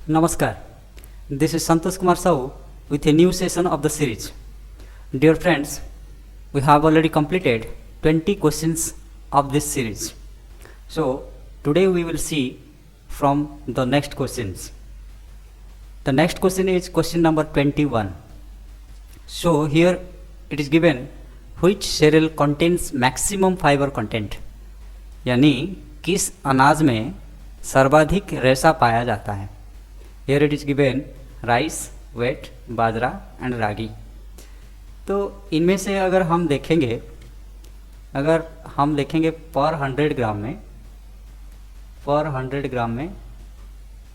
Namaskar. This is Santosh Kumar Sahu with a new session of the series. Dear friends, we have already completed 20 questions of this series. So, today we will see from the next questions. The next question is question number 21. So, here it is given which cereal contains maximum fiber content, यानी किस अनाज में सर्वाधिक रेशा पाया जाता है. Here it is given rice, wheat, bajra and ragi. तो इनमें से अगर हम देखेंगे पर 100 ग्राम में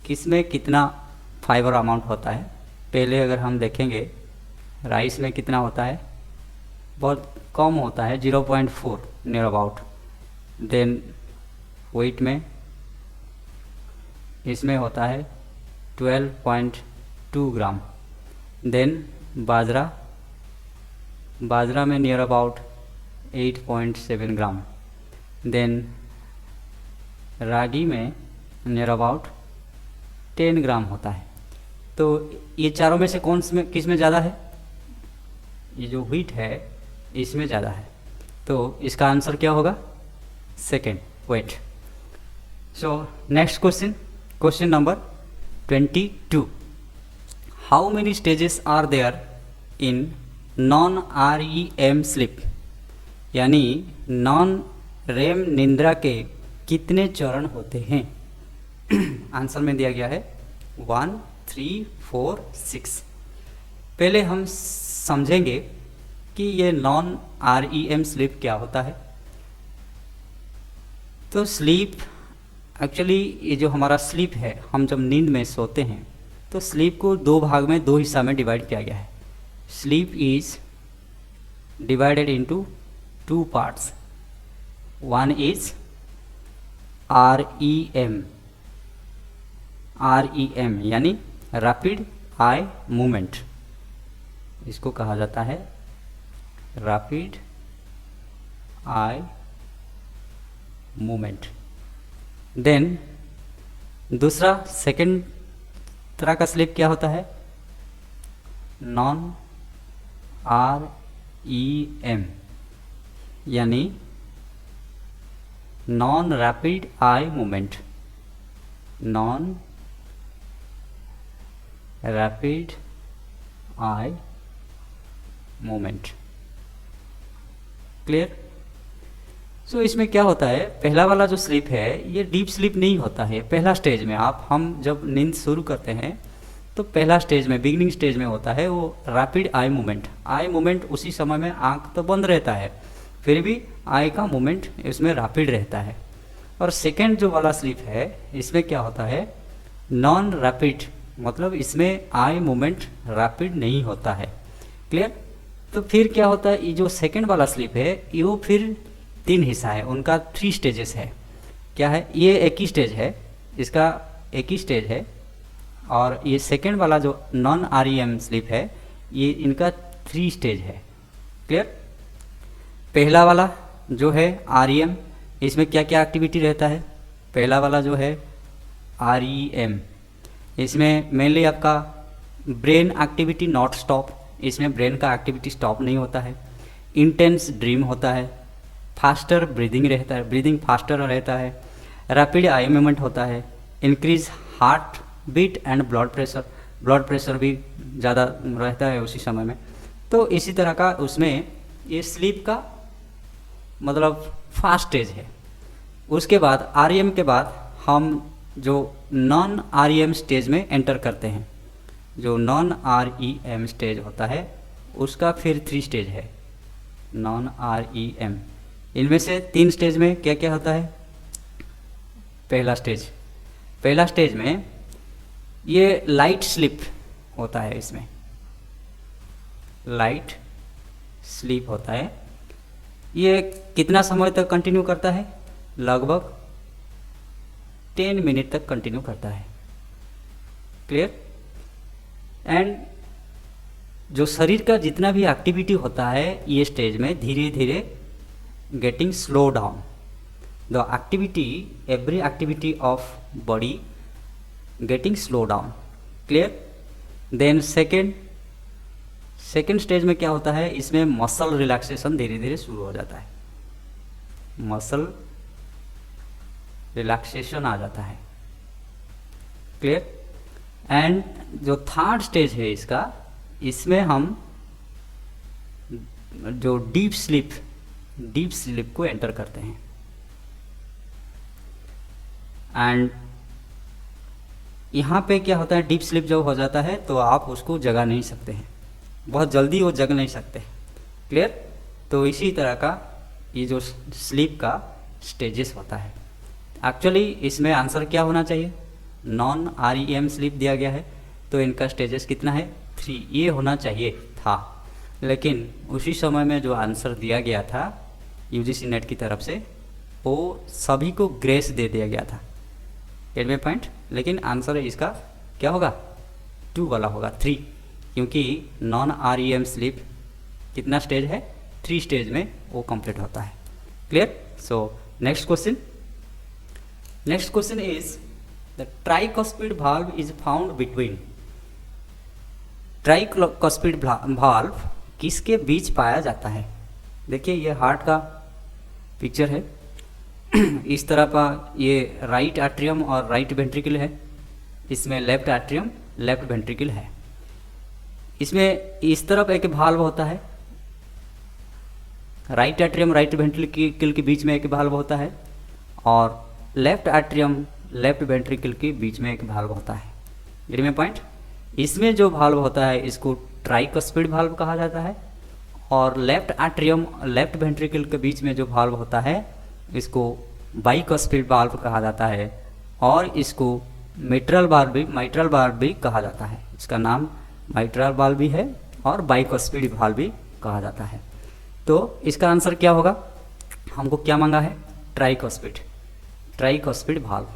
किस में कितना फाइबर अमाउंट होता है. पहले अगर हम देखेंगे राइस में कितना होता है, बहुत कम होता है, 0.4 नियर अबाउट. देन वेट में इसमें होता है 12.2 ग्राम. देन बाजरा में नियर अबाउट 8.7 ग्राम. देन रागी में नियर अबाउट 10 ग्राम होता है. तो ये चारों में से किस में ज़्यादा है? ये जो व्हीट है इसमें ज़्यादा है. तो इसका आंसर क्या होगा? Second, wait. So next question number 22. How many stages are there in non REM sleep, यानी नॉन रेम निंद्रा के कितने चरण होते हैं? आंसर में दिया गया है 1, 3, 4, 6. पहले हम समझेंगे कि ये नॉन REM स्लीप क्या होता है. तो स्लीप एक्चुअली ये जो हमारा स्लीप है, हम जब नींद में सोते हैं तो स्लीप को दो हिस्सा में डिवाइड किया गया है. Sleep is divided into 2 parts. One is REM यानी रैपिड आई मूवमेंट. इसको कहा जाता है रैपिड आई मूवमेंट. देन दूसरा सेकंड तरह का स्लीप क्या होता है? नॉन REM यानी non rapid eye movement. Non rapid eye movement. Clear? So इसमें क्या होता है, पहला वाला जो स्लीप है ये डीप स्लीप नहीं होता है. पहला स्टेज में हम जब नींद शुरू करते हैं तो पहला स्टेज में, बिगिनिंग स्टेज में होता है वो रैपिड आई मूवमेंट. उसी समय में आंख तो बंद रहता है, फिर भी आई का मूवमेंट इसमें रैपिड रहता है. और सेकेंड जो वाला स्लीप है इसमें क्या होता है, नॉन रैपिड, मतलब इसमें आई मूवमेंट रैपिड नहीं होता है. क्लियर? तो फिर क्या होता है, ये जो सेकेंड वाला स्लीप है ये वो फिर 3 हिस्सा है, उनका 3 स्टेजेस है. क्या है? ये एक ही स्टेज है, इसका एक ही स्टेज है. और ये सेकेंड वाला जो नॉन REM स्लीप है ये इनका 3 स्टेज है. क्लियर? पहला वाला जो है REM, इसमें क्या क्या एक्टिविटी रहता है? पहला वाला जो है REM, इसमें मेनली आपका ब्रेन एक्टिविटी नॉट स्टॉप. इसमें ब्रेन का एक्टिविटी स्टॉप नहीं होता है. इंटेंस ड्रीम होता है. फास्टर ब्रीदिंग रहता है, ब्रीदिंग फास्टर रहता है. रैपिड आई मूवमेंट होता है. Increase heart beat and blood pressure भी ज़्यादा रहता है उसी समय में. तो इसी तरह का उसमें ये स्लीप का मतलब फास्ट स्टेज है. उसके बाद REM के बाद हम जो नॉन REM स्टेज में एंटर करते हैं. जो नॉन REM स्टेज होता है उसका फिर 3 स्टेज है. नॉन REM इनमें से 3 स्टेज में क्या क्या होता है? पहला स्टेज में ये लाइट स्लीप होता है. इसमें लाइट स्लीप होता है. ये कितना समय तक कंटिन्यू करता है? लगभग 10 मिनट तक कंटिन्यू करता है. क्लियर? एंड जो शरीर का जितना भी एक्टिविटी होता है ये स्टेज में धीरे धीरे getting slow down. The activity, every activity of body getting slow down. Clear. Then second stage में क्या होता है, इसमें मसल रिलैक्सेशन धीरे धीरे शुरू हो जाता है, मसल रिलैक्सेशन आ जाता है, क्लियर। एंड जो थर्ड स्टेज है इसका, इसमें हम जो डीप स्लीप को एंटर करते हैं। एंड यहाँ पे क्या होता है, डीप स्लीप जब हो जाता है तो आप उसको जगा नहीं सकते हैं, बहुत जल्दी वो जग नहीं सकते, क्लियर। तो इसी तरह का ये जो स्लीप का स्टेजेस होता है। एक्चुअली इसमें आंसर क्या होना चाहिए, नॉन REM स्लीप दिया गया है, तो इनका स्टेजेस कितना है, 3 ये होना चाहिए था। लेकिन उसी समय में जो आंसर दिया गया था UGC नेट की तरफ से, वो सभी को ग्रेस दे दिया गया था, गेट माय पॉइंट। लेकिन आंसर इसका क्या होगा, 2 वाला होगा, 3, क्योंकि नॉन REM स्लीप कितना स्टेज है, 3 स्टेज में वो कंप्लीट होता है, clear. So next question is the tricuspid valve is found between, tricuspid valve किसके बीच पाया जाता है। देखिए ये हार्ट का पिक्चर है, इस तरह का ये राइट एट्रियम और राइट वेंट्रिकल है, इसमें लेफ्ट एट्रियम लेफ्ट वेंट्रिकल है। इसमें इस तरफ एक वाल्व होता है, राइट एट्रियम राइट वेंट्रिकल के बीच में एक वाल्व होता है, और लेफ्ट एट्रियम लेफ्ट वेंट्रिकल के बीच में एक वाल्व होता है, गेट माय पॉइंट। इसमें जो वाल्व होता है इसको ट्राइकॉस्पिड वाल्व कहा जाता है, और लेफ्ट एट्रियम लेफ्ट वेंट्रिकल के बीच में जो वाल्व होता है इसको बाइकॉस्पिड वाल्व कहा जाता है, और इसको मिट्रल वाल्व भी कहा जाता है। इसका नाम मिट्रल वाल्व भी है और बाइकॉस्पिड वाल्व भी कहा जाता है। तो इसका आंसर क्या होगा, हमको क्या मांगा है, ट्राइकॉस्पिड वाल्व,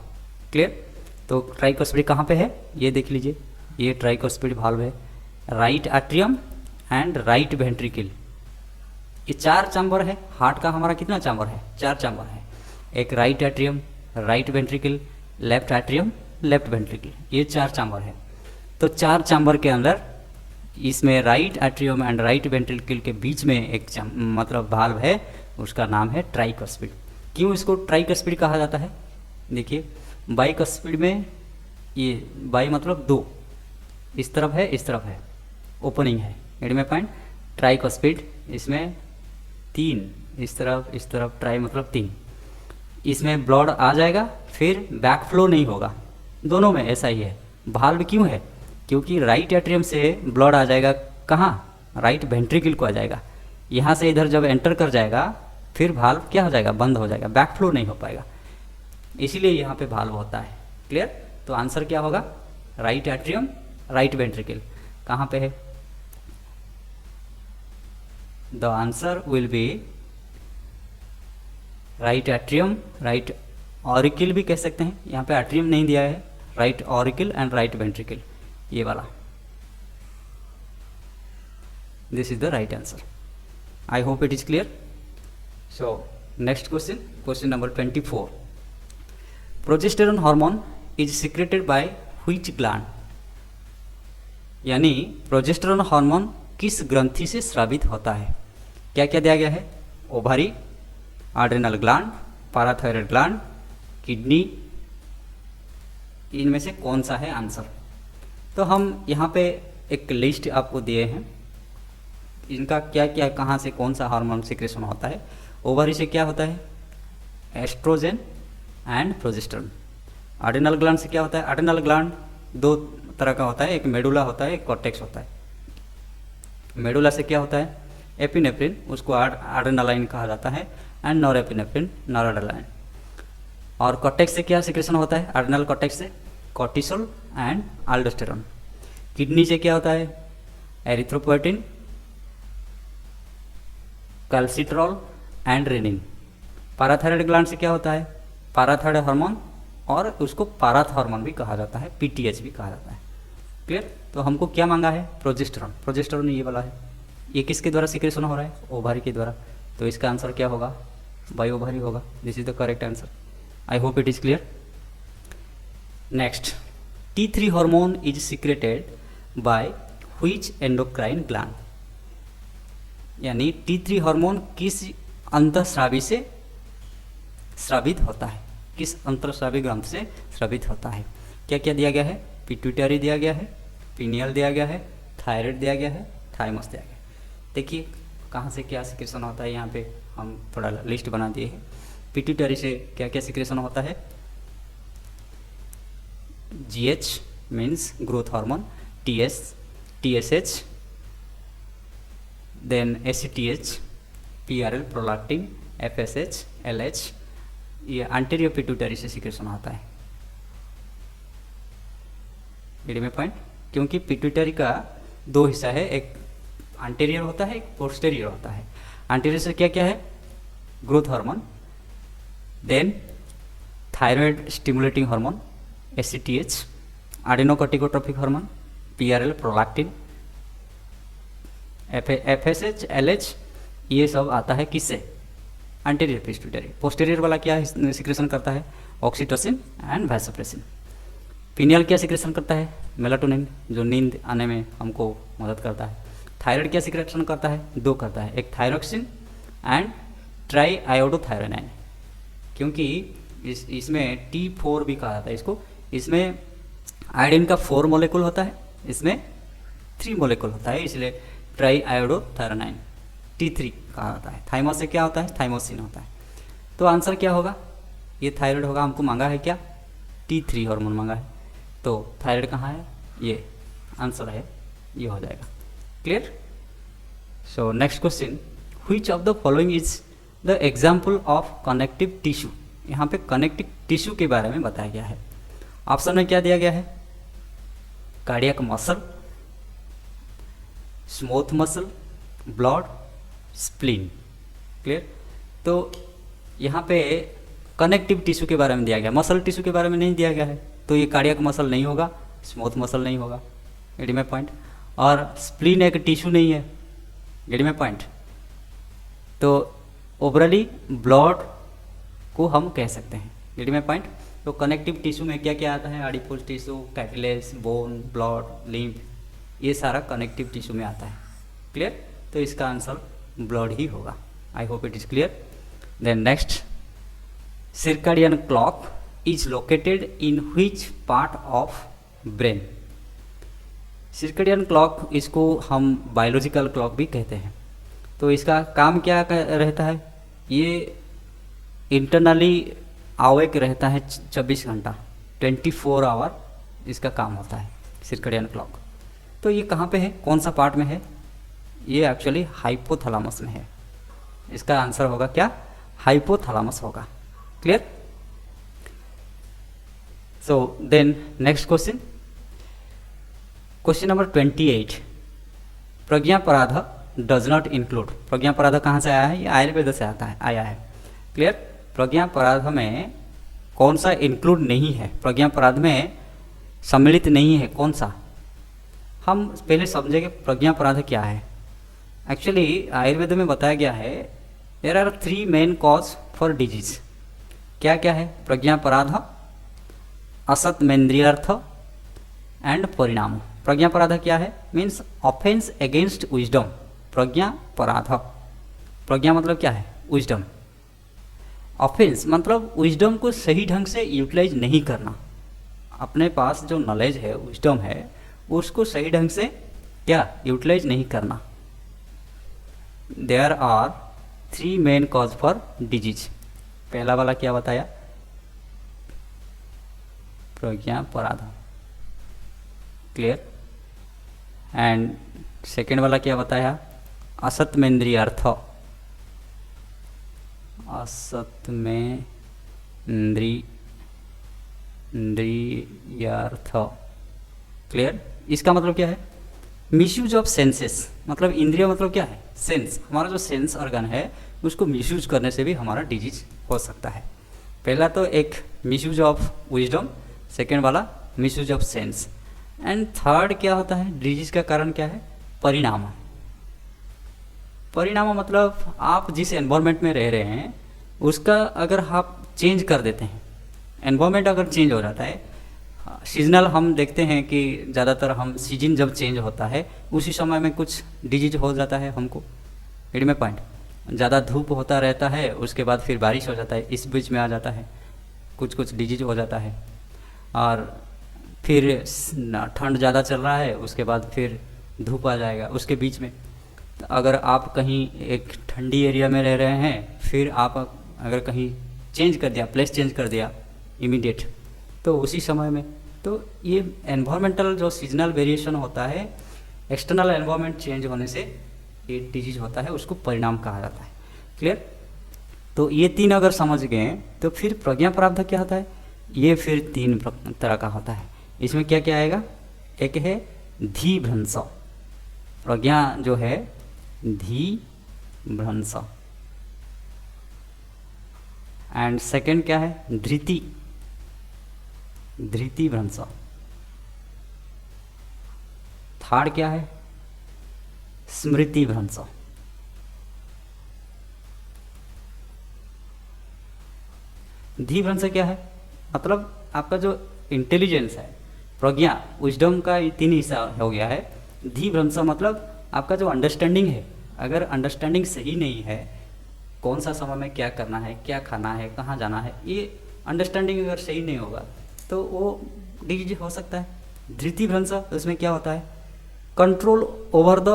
क्लियर। तो ट्राइकॉस्पिड कहाँ पे है, ये देख लीजिए, ये ट्राइकॉस्पिड वाल्व है, right atrium and right ventricle, ये 4 चैम्बर है। हार्ट का हमारा कितना चैम्बर है, 4 चैम्बर है, एक right atrium right ventricle left atrium left ventricle, ये 4 चैम्बर है। तो 4 चैम्बर के अंदर इसमें right atrium and right ventricle के बीच में एक मतलब वाल्व है, उसका नाम है ट्राइकॉस्पिड। क्यों इसको ट्राइकॉस्पिड कहा जाता है, देखिए बाइकॉस्पिड में ये बाई मतलब 2, इस तरफ है इस तरफ है, ओपनिंग है, गेट माय पॉइंट। ट्राइकॉस्पिड इसमें 3, इस तरफ ट्राई मतलब 3, इसमें ब्लड आ जाएगा, फिर बैक फ्लो नहीं होगा, दोनों में ऐसा ही है। वाल्व क्यों है, क्योंकि राइट एट्रियम से ब्लड आ जाएगा कहाँ, राइट वेंट्रिकल को आ जाएगा, यहाँ से इधर जब एंटर कर जाएगा फिर वाल्व क्या हो जाएगा, बंद हो जाएगा, बैक फ्लो नहीं हो पाएगा, इसीलिए यहाँ पे वाल्व होता है, क्लियर। तो आंसर क्या होगा, राइट एट्रियम राइट वेंट्रिकल कहाँ पे है, the answer will be right atrium right auricle भी कह सकते हैं, यहाँ पे एट्रियम नहीं दिया है, right auricle and right ventricle, ये वाला, this is the right answer. I hope it is clear. So next question number 24, progesterone hormone is secreted by which gland, यानी प्रोजेस्टेरॉन हार्मोन किस ग्रंथि से स्रावित होता है। क्या क्या दिया गया है, ovary, adrenal gland, parathyroid gland, kidney, इनमें से कौन सा है आंसर। तो हम यहाँ पे एक लिस्ट आपको दिए हैं, इनका क्या क्या कहाँ से कौन सा हार्मोन सिक्रेशन होता है। ओवरी से क्या होता है, oestrogen and progesterone. Adrenal gland से क्या होता है, एड्रिनल ग्लैंड 2 तरह का होता है, एक मेडुला होता है, एक कॉर्टेक्स होता है। मेडुला से क्या होता है, एपिनेफ्रिन, उसको एड्रेनालाइन कहा जाता है, एंड नॉरएपिनेफ्रिन नॉरएड्रेनालाइन। और कॉर्टेक्स से क्या सिक्रेशन होता है, एड्रेनल कॉर्टेक्स से कॉर्टिसोल एंड एल्डोस्टेरॉन। किडनी से क्या होता है, erythropoietin, calcitriol and renin. Parathyroid gland से क्या होता है, पैराथायरॉयड हार्मोन, और उसको पाराथ हार्मोन भी कहा जाता है, PTH भी कहा जाता है, क्लियर। तो हमको क्या मांगा है, प्रोजेस्टेरॉन। प्रोजेस्टेरॉन ये वाला है, ये किसके द्वारा सिक्रेशन हो रहा है, ओवरी के द्वारा। तो इसका आंसर क्या होगा, बाय ओवरी होगा, this is the correct answer. I hope it is clear. Next T3 hormone is secreted by which endocrine gland? यानी T3 हार्मोन किस अंतःस्रावी से स्रावित होता है, किस अंतःस्रावी ग्रंथ से स्रावित होता है? क्या क्या दिया गया है? पिट्यूटरी दिया गया है, पिनियल दिया गया है, थायराइड दिया गया है, थाइमस दिया गया है। देखिए कहाँ से क्या सिक्रेशन होता है, यहाँ पे हम थोड़ा लिस्ट बना दिए हैं। पिट्यूटरी से क्या क्या सिक्रेशन होता है? GH means growth hormone, TSH, then ACTH, PRL prolactin, FSH, LH, ये एंटीरियर पिट्यूटरी से सिक्रेशन होता है। रीड में पॉइंट, क्योंकि पिट्यूटरी का दो हिस्सा है, एक एंटीरियर होता है, एक पोस्टेरियर होता है। एंटीरियर से क्या क्या है? Growth hormone, then thyroid stimulating hormone ACTH, adrenocorticotropic hormone PRL prolactin, FSH, LH, ये सब आता है किससे? Anterior pituitary. पोस्टेरियर वाला क्या सिक्रेशन करता है? Oxytocin and vasopressin. पिनियल क्या सिक्रेशन करता है? मेलाटोनिन, जो नींद आने में हमको मदद करता है। थायराइड क्या सिक्रेशन करता है? दो करता है, एक थायरोक्सिन एंड ट्राई आयोडोथायरोनाइन, क्योंकि इसमें T4 भी कहा जाता है इसको। इसमें आयोडीन का 4 मोलेकुल होता है, इसमें 3 मोलेकुल होता है, इसलिए ट्राई आयोडोथायरोनाइन T3 कहा जाता है। थाइमस से क्या होता है? थाइमोसिन होता है। तो आंसर क्या होगा? ये थायराइड होगा। हमको मांगा है क्या? T3 हार्मोन मांगा है, तो थायराइड कहाँ है? ये आंसर है, ये हो जाएगा। Clear? So next question, which of the following is the example of connective tissue? यहाँ पे कनेक्टिव टिश्यू के बारे में बताया गया है। ऑप्शन में क्या दिया गया है? Cardiac muscle, smooth muscle, blood, spleen. Clear? तो यहाँ पे कनेक्टिव टिश्यू के बारे में दिया गया, मसल टिश्यू के बारे में नहीं दिया गया है, तो ये कार्डियक मसल नहीं होगा, स्मूथ मसल नहीं होगा। गेट में पॉइंट। और स्प्लीन एक टिश्यू नहीं है। गेट में पॉइंट। तो ओवरली ब्लड को हम कह सकते हैं। गेट में पॉइंट। तो कनेक्टिव टिश्यू में क्या क्या आता है? Adipose tissue, cartilage, bone, blood, lymph, ये सारा कनेक्टिव टिश्यू में आता है। क्लियर? तो इसका आंसर ब्लड ही होगा। I hope it is clear. Then next, circadian clock is located in which part of brain? circadian clock इसको हम बायोलॉजिकल क्लॉक भी कहते हैं। तो इसका काम क्या रहता है? ये इंटरनली अवेक रहता है 24 घंटा, 24 आवर इसका काम होता है circadian क्लॉक। तो ये कहाँ पे है? कौन सा पार्ट में है? ये एक्चुअली हाइपोथैलेमस में है। इसका आंसर होगा क्या? हाइपोथैलेमस होगा। Clear? So then next question, question number 28, प्रज्ञापराध does not include। प्रज्ञापराध कहाँ से आया है? ये आयुर्वेद से आया है। क्लियर? प्रज्ञापराध में कौन सा इंक्लूड नहीं है, प्रज्ञापराध में सम्मिलित नहीं है, कौन सा? हम पहले समझेंगे प्रज्ञापराध क्या है। एक्चुअली आयुर्वेद में बताया गया है there are 3 main cause for disease. क्या क्या है? प्रज्ञापराध, असतमेन्द्रियार्थ एंड परिणाम। प्रज्ञापराध क्या है? Means offence against wisdom. प्रज्ञापराध, प्रज्ञा मतलब क्या है? विजडम। ऑफेंस मतलब विजडम को सही ढंग से यूटिलाइज नहीं करना। अपने पास जो नॉलेज है, विजडम है, उसको सही ढंग से क्या यूटिलाइज नहीं करना। There are 3 main cause for disease. पहला वाला क्या बताया? प्रज्ञापराध। क्लियर? एंड सेकेंड वाला क्या बताया? असतमेन्द्रियार्थ। असतमेन्द्रियार्थ। क्लियर? इसका मतलब क्या है? Misuse of senses. मतलब इंद्रिय मतलब क्या है? सेंस। हमारा जो सेंस ऑर्गन है उसको मिसयूज करने से भी हमारा डिजीज हो सकता है। पहला तो एक मिसयूज ऑफ विजडम, सेकेंड वाला misuse of sense, and third क्या होता है? डिजीज का कारण क्या है? परिणाम। परिणाम मतलब आप जिस एनवायरनमेंट में रह रहे हैं उसका अगर आप चेंज कर देते हैं, एनवायरनमेंट अगर चेंज हो जाता है, सीजनल हम देखते हैं कि ज़्यादातर हम सीजन जब चेंज होता है उसी समय में कुछ डिजीज हो जाता है हमको। हिट में पॉइंट, ज़्यादा धूप होता रहता है, उसके बाद फिर बारिश हो जाता है, इस बीच में आ जाता है कुछ कुछ डिजीज हो जाता है। और फिर ठंड ज़्यादा चल रहा है, उसके बाद फिर धूप आ जाएगा उसके बीच में। तो अगर आप कहीं एक ठंडी एरिया में रह रहे हैं, फिर आप अगर कहीं चेंज कर दिया, प्लेस चेंज कर दिया इमीडिएट, तो उसी समय में, तो ये एनवायरमेंटल जो सीजनल वेरिएशन होता है, एक्सटर्नल एनवायरमेंट चेंज होने से ये डिजीज होता है, उसको परिणाम कहा जाता है। क्लियर? तो ये तीन अगर समझ गए तो फिर प्रज्ञा प्रारब्ध क्या होता है, ये फिर तीन तरह का होता है। इसमें क्या क्या आएगा, एक है धी भ्रंश, प्रज्ञा जो है धी भ्रंश, एंड सेकंड क्या है, धृति, धृति भ्रंश। थर्ड क्या है, स्मृति भ्रंश। धी भ्रंश क्या है, मतलब आपका जो इंटेलिजेंस है, प्रज्ञा, विजडम का तीन हिस्सा हो गया है। धी भ्रंश मतलब आपका जो अंडरस्टैंडिंग है, अगर अंडरस्टैंडिंग सही नहीं है, कौन सा समय में क्या करना है, क्या खाना है, कहाँ जाना है, ये अंडरस्टैंडिंग अगर सही नहीं होगा तो वो डिजीज हो सकता है। धृति भ्रंश, उसमें क्या होता है, कंट्रोल ओवर द,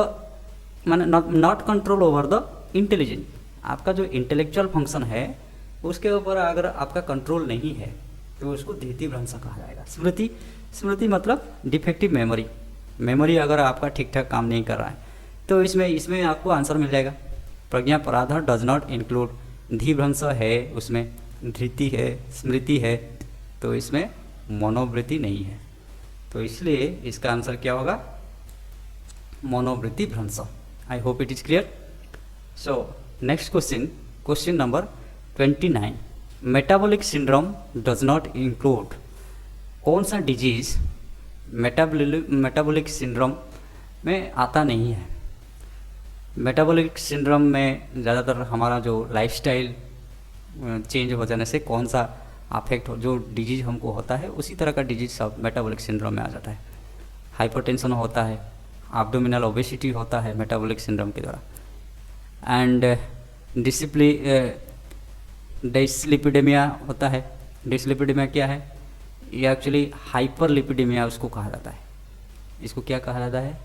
माने not control over the intelligence, आपका जो इंटेलेक्चुअल फंक्शन है उसके ऊपर अगर आपका कंट्रोल नहीं है तो उसको धृति भ्रंश कहा जाएगा। स्मृति, स्मृति मतलब डिफेक्टिव मेमोरी, मेमोरी अगर आपका ठीक ठाक काम नहीं कर रहा है तो इसमें आपको आंसर मिल जाएगा। प्रज्ञा पराध डज नॉट इंक्लूड, धी भ्रंश है, उसमें धृति है, स्मृति है, तो इसमें मनोवृत्ति नहीं है, तो इसलिए इसका आंसर क्या होगा, मनोवृत्ति भ्रंश। I hope it is clear. So next question, question number 29, metabolic syndrome does not include, कौन सा डिजीज मेटाबॉलिक सिंड्रोम में आता नहीं है। मेटाबॉलिक सिंड्रोम में ज़्यादातर हमारा जो लाइफस्टाइल चेंज हो जाने से कौन सा अफेक्ट हो, जो डिजीज हमको होता है उसी तरह का डिजीज सब मेटाबॉलिक सिंड्रोम में आ जाता है। हाइपरटेंशन होता है, एब्डोमिनल ओबेसिटी होता है मेटाबॉलिक सिंड्रोम के द्वारा, एंड डिसलिपिडेमिया होता है। डिसलिपिडेमिया क्या है, ये एक्चुअली हाइपरलिपिडेमिया उसको कहा जाता है। इसको क्या कहा जाता है,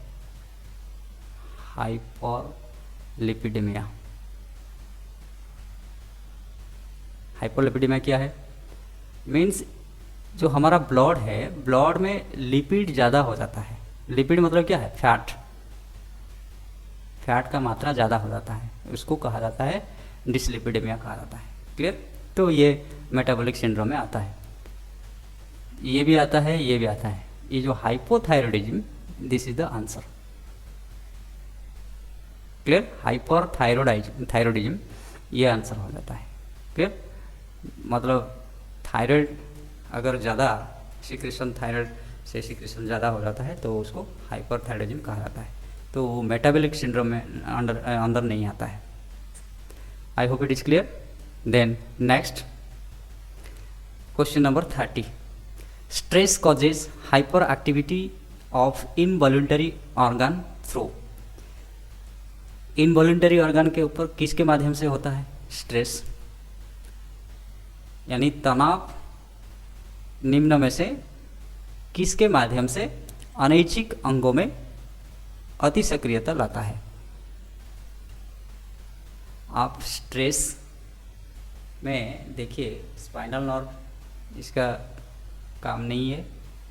हाइपरलिपिडेमिया। हाइपरलिपिडेमिया क्या है, मीन्स जो हमारा ब्लड है, ब्लड में लिपिड ज़्यादा हो जाता है। लिपिड मतलब क्या है, फैट, फैट का मात्रा ज़्यादा हो जाता है, उसको कहा जाता है डिसलिपिडेमिया कहा जाता है। क्लियर? तो ये मेटाबॉलिक सिंड्रोम में आता है, ये भी आता है, ये भी आता है। ये जो hypothyroidism, this is the answer. Clear? Hyperthyroidism ये आंसर हो जाता है। क्लियर? मतलब थायराइड अगर ज़्यादा सिक्रेशन, थायराइड से सिक्रेशन ज़्यादा हो जाता है तो उसको हाइपरथायरॉयडिज्म कहा जाता है, तो वो मेटाबॉलिक सिंड्रोम में अंदर नहीं आता है। I hope it is clear. Then next question number 30, stress causes hyperactivity of involuntary organ through. Involuntary organ के ऊपर किसके माध्यम से होता है स्ट्रेस, यानी तनाव निम्न में से किसके माध्यम से अनैच्छिक अंगों में अति सक्रियता लाता है। आप स्ट्रेस में देखिए, स्पाइनल नर्व इसका काम नहीं है,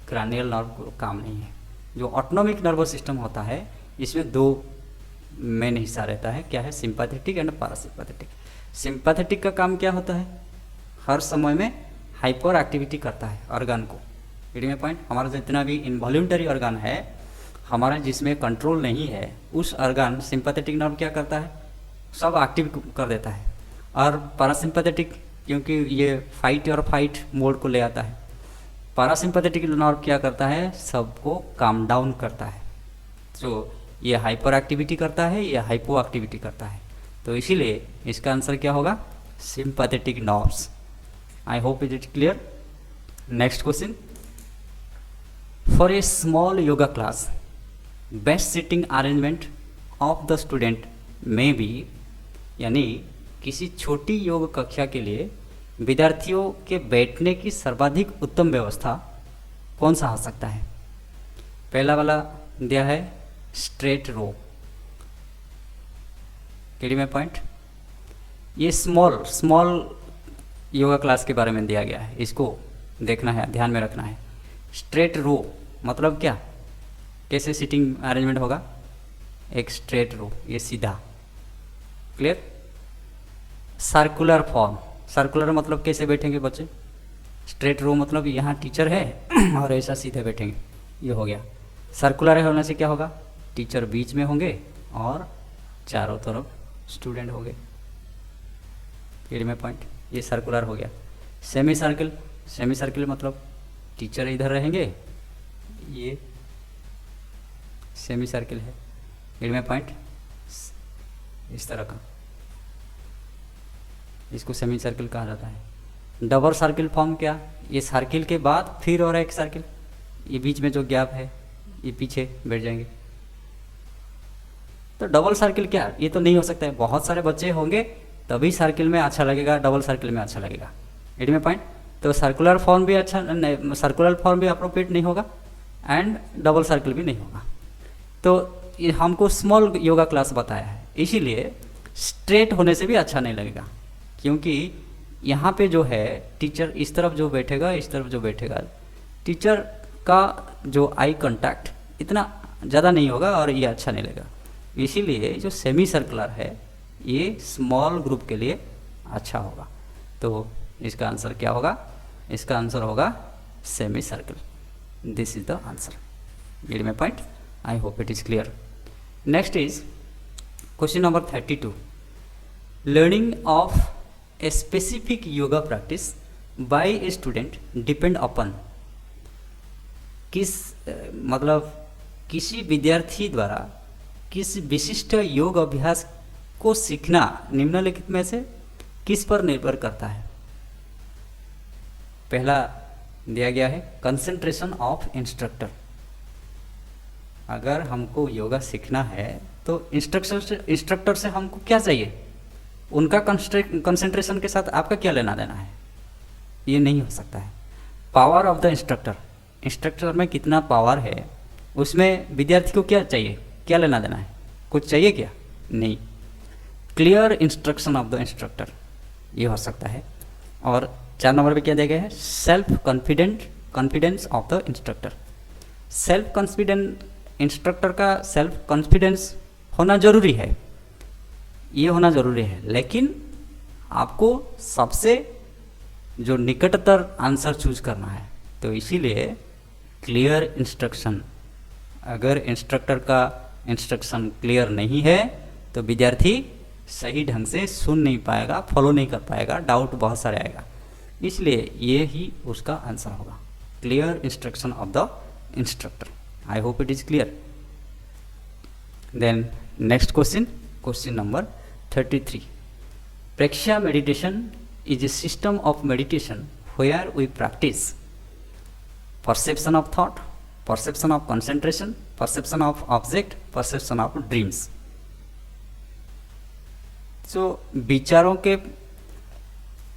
क्रैनियल नर्व काम नहीं है। जो ऑटोनॉमिक नर्वस सिस्टम होता है इसमें दो मेन हिस्सा रहता है, क्या है, सिंपैथेटिक एंड पैरासिम्पैथेटिक। सिंपैथेटिक का काम क्या होता है, हर समय में हाइपर एक्टिविटी करता है ऑर्गन को। रीडिंग में पॉइंट, हमारा जितना भी इनवॉल्यूंटरी ऑर्गन है हमारा जिसमें कंट्रोल नहीं है, उस ऑर्गन सिंपैथेटिक नर्व क्या करता है, सब एक्टिव कर देता है। और पैरासिम्पैथेटिक, क्योंकि ये फाइट और फाइट मोड को ले आता है, पैरासिम्पैथेटिक नर्व क्या करता है, सबको काम डाउन करता है। तो ये हाइपर एक्टिविटी करता है, ये हाइपो एक्टिविटी करता है, तो इसीलिए इसका आंसर क्या होगा, sympathetic nerves. I hope it is clear. Next question for a small yoga class best sitting arrangement of the student में बी, यानी किसी छोटी योग कक्षा के लिए विद्यार्थियों के बैठने की सर्वाधिक उत्तम व्यवस्था कौन सा हो सकता है? पहला वाला दिया है स्ट्रेट रो, केडी में पॉइंट। ये स्मॉल योगा क्लास के बारे में दिया गया है, इसको देखना है, ध्यान में रखना है। स्ट्रेट रो मतलब क्या, कैसे सिटिंग अरेंजमेंट होगा? एक स्ट्रेट रो, ये सीधा, क्लियर। सर्कुलर फॉर्म, सर्कुलर मतलब कैसे बैठेंगे बच्चे? स्ट्रेट रो मतलब यहाँ टीचर है और ऐसा सीधे बैठेंगे, ये हो गया। सर्कुलर होने से क्या होगा? टीचर बीच में होंगे और चारों तरफ स्टूडेंट होंगे, केडी में पॉइंट। ये सर्कुलर हो गया। सेमी सर्किल, सेमी सर्किल मतलब टीचर इधर रहेंगे, ये सेमी सर्किल है, केडी में पॉइंट, इस तरह का, इसको सेमी सर्किल कहा जाता है। डबल सर्किल फॉर्म क्या? ये सर्किल के बाद फिर और एक सर्किल, ये बीच में जो गैप है ये पीछे बैठ जाएंगे। तो डबल सर्किल क्या? ये तो नहीं हो सकता है, बहुत सारे बच्चे होंगे तभी सर्किल में अच्छा लगेगा, डबल सर्किल में अच्छा लगेगा, एडी में पॉइंट। तो सर्कुलर फॉर्म भी अच्छा नहीं, सर्कुलर फॉर्म भी अप्रोप्रिएट नहीं होगा एंड डबल सर्किल भी नहीं होगा। तो ये हमको स्मॉल योगा क्लास बताया है, इसीलिए स्ट्रेट होने से भी अच्छा नहीं लगेगा, क्योंकि यहाँ पे जो है टीचर इस तरफ जो बैठेगा, इस तरफ जो बैठेगा, टीचर का जो आई कांटेक्ट इतना ज़्यादा नहीं होगा और ये अच्छा नहीं लगेगा। इसीलिए जो सेमी सर्कुलर है ये स्मॉल ग्रुप के लिए अच्छा होगा। तो इसका आंसर क्या होगा? इसका आंसर होगा semi circle. This is the answer, gate my point. I hope it is clear. Next is question number 32। Learning of a specific yoga practice by a student depend upon, मतलब किसी विद्यार्थी द्वारा किस विशिष्ट योग अभ्यास को सीखना निम्नलिखित में से किस पर निर्भर करता है? पहला दिया गया है कंसंट्रेशन ऑफ इंस्ट्रक्टर। अगर हमको योगा सीखना है तो इंस्ट्रक्टर से हमको क्या चाहिए? उनका कंसंट्रेशन के साथ आपका क्या लेना देना है? ये नहीं हो सकता है। Power of the instructor, instructor में कितना पावर है उसमें विद्यार्थी को क्या चाहिए, क्या लेना देना है? कुछ चाहिए क्या? नहीं। Clear instruction of the instructor, ये हो सकता है। और 4 नंबर पे क्या दिया गया है? Self confidence of the instructor. Self confident instructor का सेल्फ कॉन्फिडेंस होना जरूरी है, ये होना जरूरी है, लेकिन आपको सबसे जो निकटतर आंसर चूज करना है। तो इसीलिए क्लियर इंस्ट्रक्शन, अगर इंस्ट्रक्टर का इंस्ट्रक्शन क्लियर नहीं है तो विद्यार्थी सही ढंग से सुन नहीं पाएगा, फॉलो नहीं कर पाएगा, डाउट बहुत सारे आएगा। इसलिए ये ही उसका आंसर होगा, clear instruction of the instructor. I hope it is clear. Then next question, question number 33। Preksha meditation is a system of meditation where we practise perception of thought, perception of concentration, perception of object, perception of dreams। so विचारों के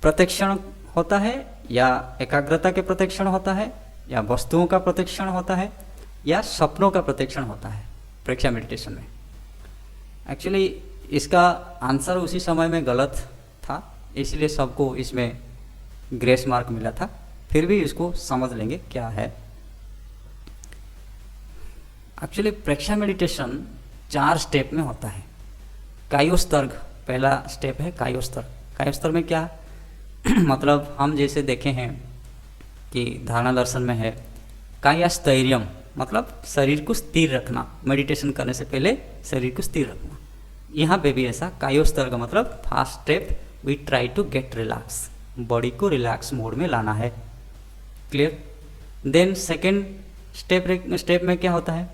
प्रत्यक्षण होता है या एकाग्रता के प्रत्यक्षण होता है या वस्तुओं का प्रत्यक्षण होता है या सपनों का प्रत्यक्षण होता है प्रेक्षा मेडिटेशन में। एक्चुअली इसका आंसर उसी समय में गलत था, इसलिए सबको इसमें ग्रेस मार्क मिला था। फिर भी इसको समझ लेंगे क्या है। एक्चुअली प्रेक्षा मेडिटेशन 4 स्टेप में होता है। कायोस्तर्ग पहला स्टेप है, कायोस्तर्ग। कायोस्तर्ग में क्या मतलब हम जैसे देखे हैं कि धारणा दर्शन में है कायस्थैर्यम, मतलब शरीर को स्थिर रखना, मेडिटेशन करने से पहले शरीर को स्थिर रखना। यहाँ पे भी ऐसा कायोस्तर्ग मतलब first step, we try to get relax, body को रिलैक्स मोड में लाना है, क्लियर। देन सेकेंड स्टेप में क्या होता है?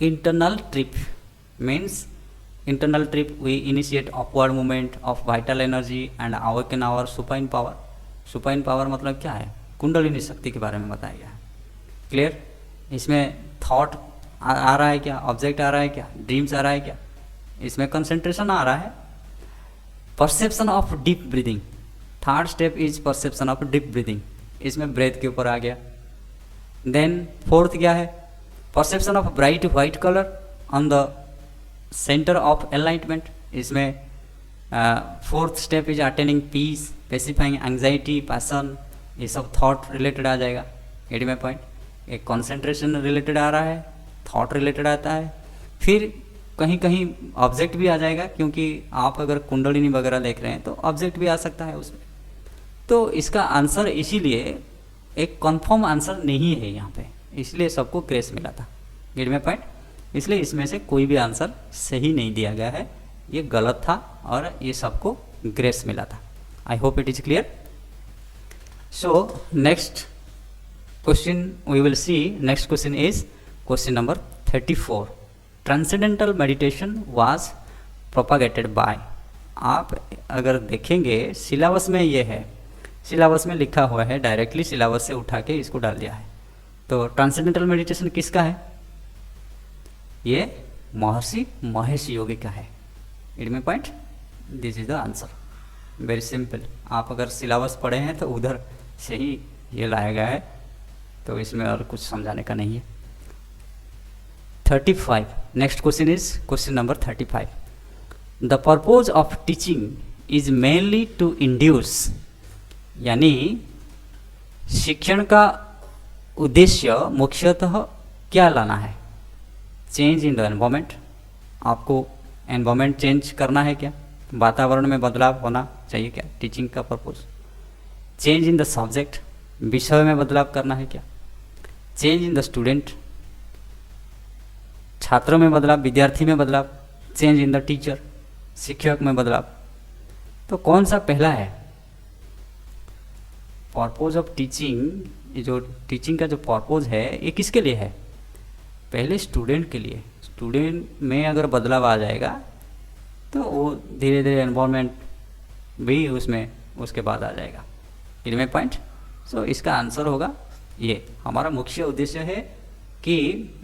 Internal trip means internal trip we initiate upward movement of vital energy and awaken our supine power. Supine power मतलब क्या है? कुंडलिनी शक्ति के बारे में बताया गया है, क्लियर। इसमें थॉट आ रहा है क्या, ऑब्जेक्ट आ रहा है क्या, ड्रीम्स आ रहा है क्या, इसमें कंसंट्रेशन आ रहा है। Perception of deep breathing, third step is perception of deep breathing, इसमें ब्रेथ के ऊपर आ गया। देन फोर्थ क्या है, perception of bright white colour on the centre of enlightenment, इसमें fourth step is attaining peace, pacifying anxiety, passion, ये सब थॉट रिलेटेड आ जाएगा। Get my point. एक कंसंट्रेशन रिलेटेड आ रहा है, थॉट रिलेटेड आता है, फिर कहीं कहीं ऑब्जेक्ट भी आ जाएगा, क्योंकि आप अगर कुंडलिनी वगैरह देख रहे हैं तो ऑब्जेक्ट भी आ सकता है उसमें। तो इसका आंसर इसीलिए एक कंफर्म आंसर नहीं है यहाँ पे, इसलिए सबको ग्रेस मिला था। Get my point. इसलिए इसमें से कोई भी आंसर सही नहीं दिया गया है, ये गलत था और ये सबको ग्रेस मिला था। I hope it is clear. So next question we will see, next question is question number 34। Transcendental meditation was propagated by. आप अगर देखेंगे सिलेबस में ये है, सिलेबस में लिखा हुआ है, डायरेक्टली सिलेबस से उठा के इसको डाल दिया है। तो ट्रांसेंडेंटल मेडिटेशन किसका है, ये महर्षि महेश योगी का है। इट में point, this is the answer, very simple. आप अगर सिलेबस पढ़े हैं तो उधर से ही ये लाया गया है, तो इसमें और कुछ समझाने का नहीं है। 35, next question is question number 35। The purpose of teaching is mainly to induce, यानी शिक्षण का उद्देश्य मुख्यतः क्या लाना है, चेंज इन द एनवायरमेंट। आपको एनवायरमेंट चेंज करना है क्या, वातावरण में बदलाव होना चाहिए क्या, टीचिंग का purpose. Change in the subject, विषय में बदलाव करना है क्या। चेंज इन द स्टूडेंट, छात्रों में बदलाव, विद्यार्थी में बदलाव। चेंज इन द टीचर, शिक्षक में बदलाव। तो कौन सा पहला है, पर्पज ऑफ टीचिंग, जो टीचिंग का जो पर्पज है ये किसके लिए है, पहले स्टूडेंट के लिए। स्टूडेंट में अगर बदलाव आ जाएगा तो वो धीरे धीरे एनवायरनमेंट भी उसमें उसके बाद आ जाएगा। इनमें पॉइंट। सो इसका आंसर होगा ये। हमारा मुख्य उद्देश्य है कि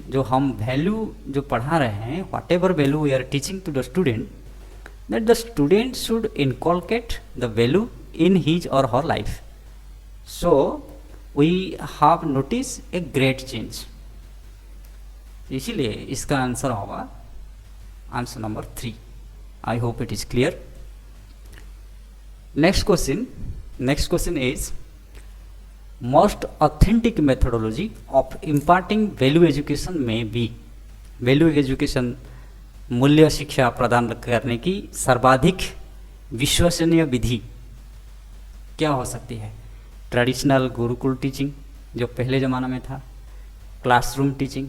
जो हम वैल्यू जो पढ़ा रहे हैं, whatever value we are teaching to the student, that the student should inculcate the value in his or her life. So we have notice a great change. इसीलिए इसका आंसर होगा answer number 3। I hope it is clear. Next question is most authentic methodology of imparting value education में B. Value education, मूल्य शिक्षा प्रदान करने की सर्वाधिक विश्वसनीय विधि क्या हो सकती है। ट्रेडिशनल गुरुकुल टीचिंग जो पहले ज़माना में था, classroom teaching,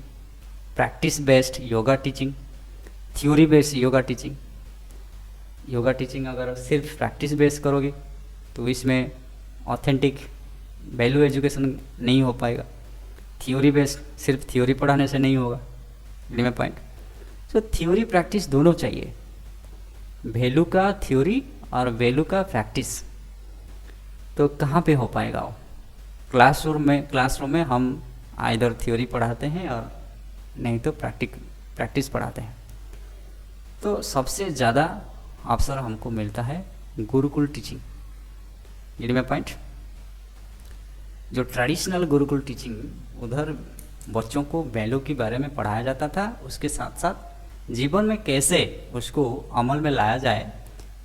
practice based yoga teaching, theory based yoga teaching. Yoga teaching अगर सिर्फ प्रैक्टिस बेस्ड करोगे तो इसमें ऑथेंटिक वैल्यू एजुकेशन नहीं हो पाएगा। थ्योरी बेस्ड सिर्फ थ्योरी पढ़ाने से नहीं होगा। में पॉइंट। सो थ्योरी प्रैक्टिस दोनों चाहिए, वैल्यू का थ्योरी और वैल्यू का प्रैक्टिस। तो कहाँ पे हो पाएगा वो, क्लासरूम में हम आइदर थ्योरी पढ़ाते हैं और नहीं तो प्रैक्टिस पढ़ाते हैं। तो सबसे ज़्यादा अवसर हमको मिलता है गुरुकुल टीचिंग। ये में पॉइंट। जो ट्रेडिशनल गुरुकुल टीचिंग, उधर बच्चों को वैल्यू के बारे में पढ़ाया जाता था, उसके साथ साथ जीवन में कैसे उसको अमल में लाया जाए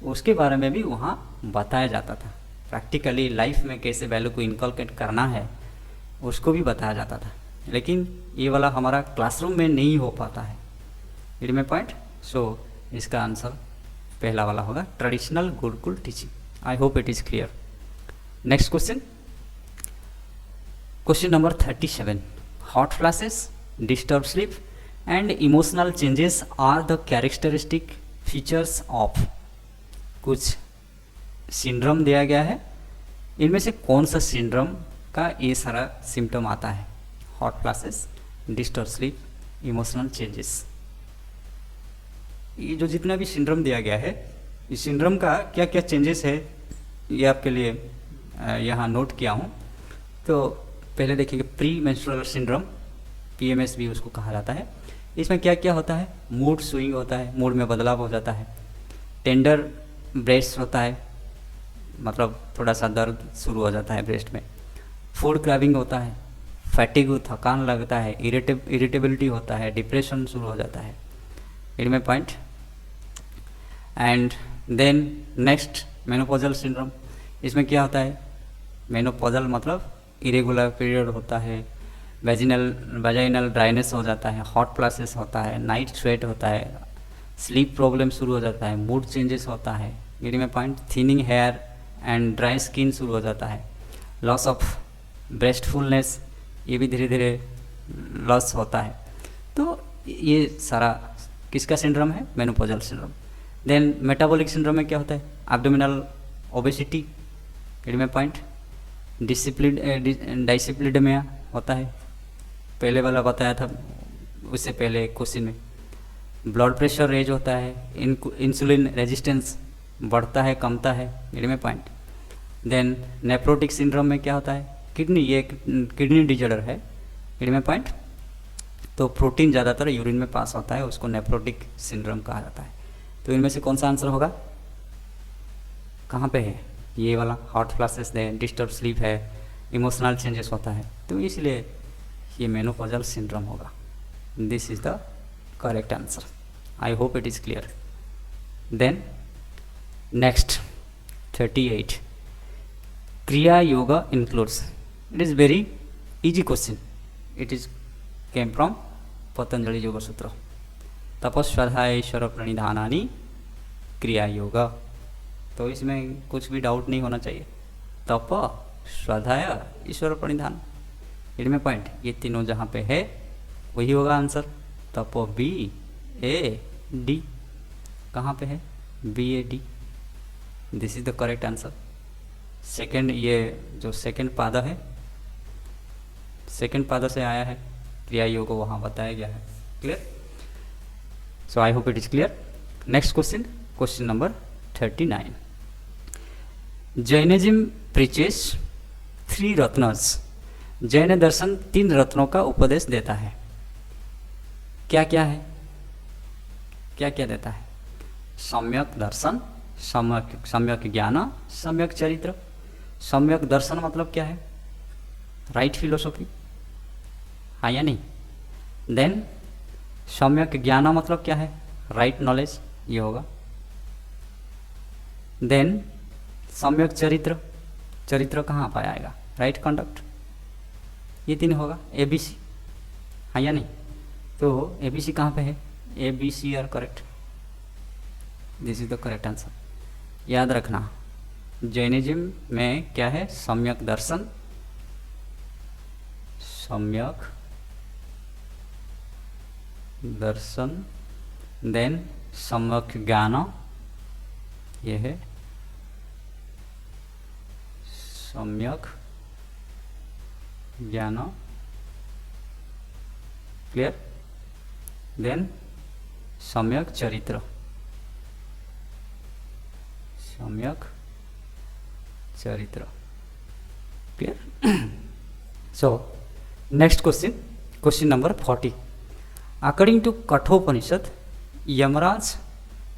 उसके बारे में भी वहाँ बताया जाता था। प्रैक्टिकली लाइफ में कैसे वैल्यू को इनकलकेट करना है उसको भी बताया जाता था। लेकिन ये वाला हमारा क्लासरूम में नहीं हो पाता है। इट में पॉइंट। सो इसका आंसर पहला वाला होगा, traditional gurukul teaching. I hope it is clear. Next question number 37। Hot flashes, disturb sleep and emotional changes are the characteristic features of. कुछ सिंड्रोम दिया गया है, इनमें से कौन सा सिंड्रोम का ये सारा सिम्टम आता है, hot flashes, disturb sleep, emotional changes. ये जो जितना भी सिंड्रोम दिया गया है, इस सिंड्रोम का क्या क्या चेंजेस है ये आपके लिए यहाँ नोट किया हूँ। तो पहले देखेंगे प्री मेंस्ट्रुअल सिंड्रोम, PMS भी उसको कहा जाता है। इसमें क्या क्या होता है, मूड स्विंग होता है, मूड में बदलाव हो जाता है, टेंडर ब्रेस्ट होता है, मतलब थोड़ा सा दर्द शुरू हो जाता है ब्रेस्ट में, फूड क्रेविंग होता है, फैटिग थकान लगता है, इरिटेबिलिटी होता है, डिप्रेशन शुरू हो जाता है। इट में point. And then next menopausal syndrome. इसमें क्या होता है, मेनोपॉजल मतलब इरेगुलर पीरियड होता है, वेजाइनल ड्राइनेस हो जाता है, हॉट फ्लैशेस होता है, नाइट स्वेट होता है, स्लीप प्रॉब्लम शुरू हो जाता है, मूड चेंजेस होता है। गिरी में point. Thinning hair and dry skin शुरू हो जाता है, लॉस ऑफ ब्रेस्टफुलनेस, ये भी धीरे धीरे लॉस होता है। तो ये सारा किसका सिंड्रोम है, menopausal syndrome. Then metabolic syndrome में क्या होता है, एब्डोमिनल ओबेसिटी, गिरी में पॉइंट। डाइसिप्लिडेमिया होता है, पहले वाला बताया था उससे पहले क्वेश्चन में। ब्लड प्रेशर रेज होता है, इंसुलिन रेजिस्टेंस बढ़ता है कमता है, गिरी में पॉइंट। देन नेफ्रोटिक सिंड्रोम में क्या होता है, ये किडनी डिजॉर्डर है, गिरी में पॉइंट। तो प्रोटीन ज़्यादातर यूरिन में पास होता है, उसको नेफ्रोटिक सिंड्रोम कहा जाता है। तो इनमें से कौन सा आंसर होगा, कहाँ पे है, ये वाला। हॉट फ्लैशेस है, डिस्टर्ब स्लीप है, इमोशनल चेंजेस होता है, तो इसलिए ये मेनोपॉजल सिंड्रोम होगा। This is the correct answer. I hope it is clear. Then next 38, kriya yoga includes. It is very easy question. It is came from Patanjali Yoga Sutra. तपस्वाध्याय ईश्वर प्रणिधानानि क्रिया योगा। तो इसमें कुछ भी डाउट नहीं होना चाहिए। तप, स्वाध्याय, ईश्वर प्रणिधान, इनमें पॉइंट, ये तीनों जहाँ पे है वही होगा आंसर। तपो BAD, कहाँ पे है, BAD। This is the correct answer. Second, ये जो सेकंड पादा है, सेकंड पादा से आया है, क्रिया योग को वहाँ बताया गया है। Clear? So I hope it is clear. Next question, question number 39। Jainism preaches 3 रत्नस। जैन दर्शन 3 रत्नों का उपदेश देता है। क्या क्या है, क्या क्या देता है? सम्यक दर्शन, सम्यक ज्ञान, सम्यक चरित्र। सम्यक दर्शन मतलब क्या है, राइट फिलोसॉफी, हाँ या नहीं। देन सम्यक ज्ञान मतलब क्या है, राइट नॉलेज, ये होगा। देन सम्यक चरित्र, चरित्र कहाँ पाया आएगा, राइट कंडक्ट, ये 3 होगा। ABC, हाँ या नहीं। तो ABC कहाँ पे है, ABC are correct. This is the correct answer. याद रखना, जैनिज्म में क्या है, सम्यक दर्शन, सम्यक दर्शन, देन सम्यक ज्ञान, ये है सम्यक ज्ञान। क्लियर? देन सम्यक चरित्र, सम्यक चरित्र। Clear? So next question, question number 40। According to Kathopanishad, Yamraj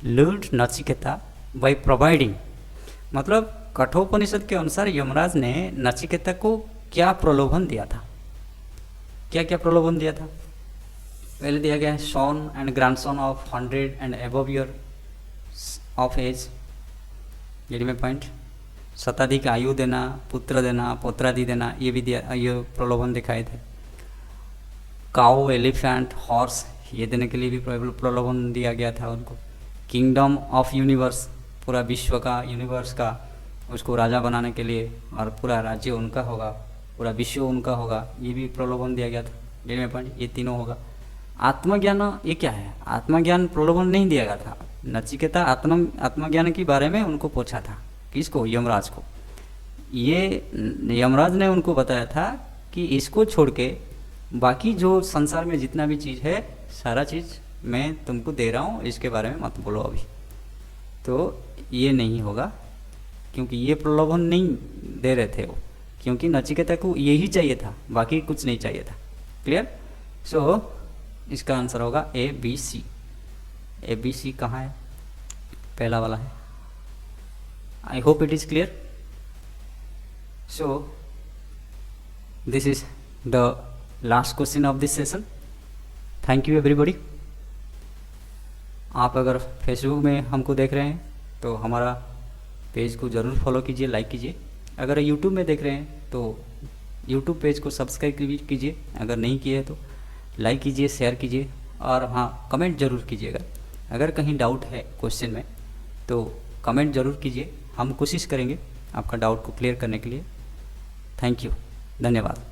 lured Nachiketa by providing, मतलब कठोपनिषद के अनुसार यमराज ने नचिकेता को क्या प्रलोभन दिया था, क्या क्या प्रलोभन दिया था? पहले दिया गया है son and grandson of 100 and above year of age, ये में पॉइंट। शताधिक आयु देना, पुत्र देना, पौत्रादि देना, ये भी दिया, ये प्रलोभन दिखाए थे। काऊ, एलिफेंट, हॉर्स, ये देने के लिए भी प्रलोभन दिया गया था उनको। किंगडम ऑफ यूनिवर्स, पूरा विश्व का, यूनिवर्स का, उसको राजा बनाने के लिए, और पूरा राज्य उनका होगा, पूरा विश्व उनका होगा, ये भी प्रलोभन दिया गया था। में पॉइंट, ये तीनों होगा। आत्मज्ञान, ये क्या है, आत्मज्ञान प्रलोभन नहीं दिया गया था। नचिकेता आत्मज्ञान के बारे में उनको पूछा था, किसको, यमराज को। ये यमराज ने उनको बताया था कि इसको छोड़ के बाकी जो संसार में जितना भी चीज़ है, सारा चीज़ मैं तुमको दे रहा हूँ, इसके बारे में मत बोलो अभी। तो ये नहीं होगा, क्योंकि ये प्रलोभन नहीं दे रहे थे वो, क्योंकि नचिकेता को यही चाहिए था, बाकी कुछ नहीं चाहिए था। क्लियर? सो इसका आंसर होगा A B C. A B C कहाँ है? पहला वाला है। I hope it is clear. So this is the last question of this session. Thank you everybody. आप अगर फेसबुक में हमको देख रहे हैं तो हमारा पेज को ज़रूर फॉलो कीजिए, लाइक कीजिए। अगर यूट्यूब में देख रहे हैं तो यूट्यूब पेज को सब्सक्राइब कीजिए, अगर नहीं किए तो लाइक कीजिए, शेयर कीजिए, और हाँ, कमेंट ज़रूर कीजिएगा। अगर कहीं डाउट है क्वेश्चन में तो कमेंट ज़रूर कीजिए, हम कोशिश करेंगे आपका डाउट को क्लियर करने के लिए। थैंक यू, धन्यवाद।